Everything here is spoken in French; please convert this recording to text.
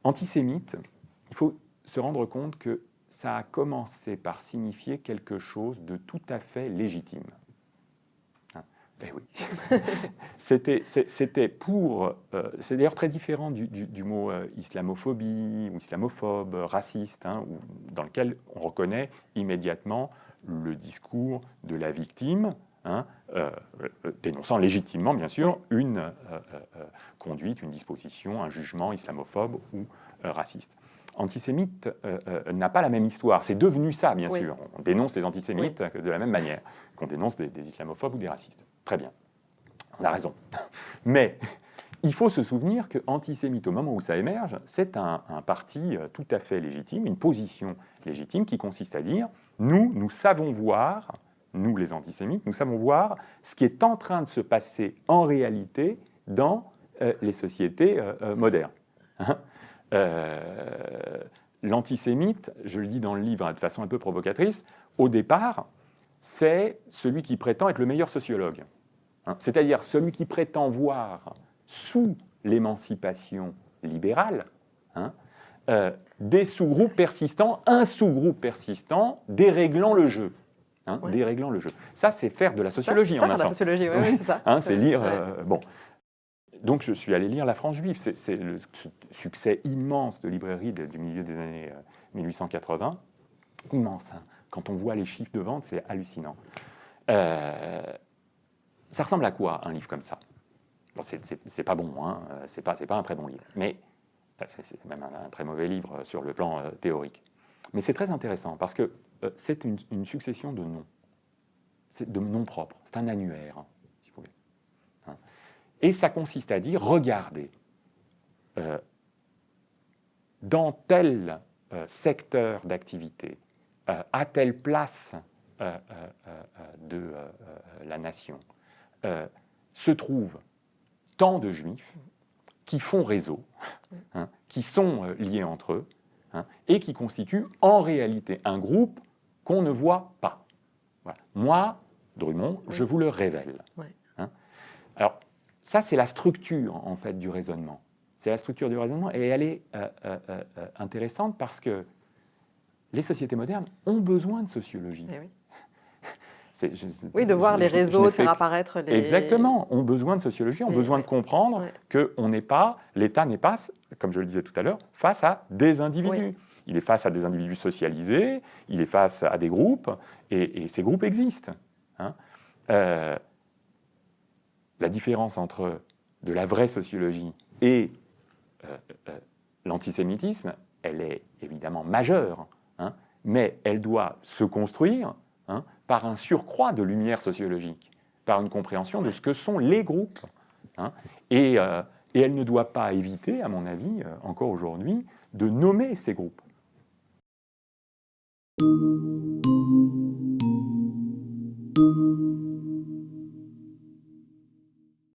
Antisémite, il faut se rendre compte que ça a commencé par signifier quelque chose de tout à fait légitime. Ben oui. C'était pour... c'est d'ailleurs très différent du mot islamophobie ou islamophobe, raciste, dans lequel on reconnaît immédiatement le discours de la victime, dénonçant légitimement, bien sûr, une conduite, une disposition, un jugement islamophobe ou raciste. Antisémite n'a pas la même histoire. C'est devenu ça, bien sûr. On dénonce les antisémites de la même manière qu'on dénonce des islamophobes ou des racistes. Très bien. On a raison. Mais il faut se souvenir que antisémite, au moment où ça émerge, c'est un parti tout à fait légitime, une position légitime qui consiste à dire nous savons voir, nous les antisémites, nous savons voir ce qui est en train de se passer en réalité dans les sociétés modernes. L'antisémite, je le dis dans le livre de façon un peu provocatrice, au départ, c'est celui qui prétend être le meilleur sociologue. C'est-à-dire celui qui prétend voir sous l'émancipation libérale des sous-groupes persistants, un sous-groupe persistant déréglant le jeu. Déréglant le jeu. Ça, c'est faire de la sociologie, en un sens. C'est la sociologie, oui, c'est ça. C'est lire... bon. Donc, je suis allé lire La Frange juive. C'est le succès immense de librairie du milieu des années 1880. Immense. Quand on voit les chiffres de vente, c'est hallucinant. Ça ressemble à quoi, un livre comme ça? Bon, c'est pas bon, c'est pas un très bon livre, mais c'est même un très mauvais livre sur le plan théorique. Mais c'est très intéressant parce que c'est une succession de noms, de noms propres, c'est un annuaire, si vous voulez. Et ça consiste à dire, regardez, dans tel secteur d'activité, à telle place de la nation, se trouvent tant de juifs qui font réseau, qui sont liés entre eux, et qui constituent en réalité un groupe qu'on ne voit pas. Voilà. Moi, Drummond, je vous le révèle. Alors, ça, c'est la structure, en fait, du raisonnement. C'est la structure du raisonnement, et elle est intéressante parce que les sociétés modernes ont bezoin de sociologie. Oui, de voir les réseaux, de faire apparaître les... Exactement, ont besoin de sociologie, ont besoin de comprendre que l'État n'est pas, comme je le disais tout à l'heure, face à des individus. Il est face à des individus socialisés, il est face à des groupes, et ces groupes existent. La différence entre de la vraie sociologie et l'antisémitisme, elle est évidemment majeure, mais elle doit se construire par un surcroît de lumière sociologique, par une compréhension de ce que sont les groupes. Et elle ne doit pas éviter, à mon avis, encore aujourd'hui, de nommer ces groupes.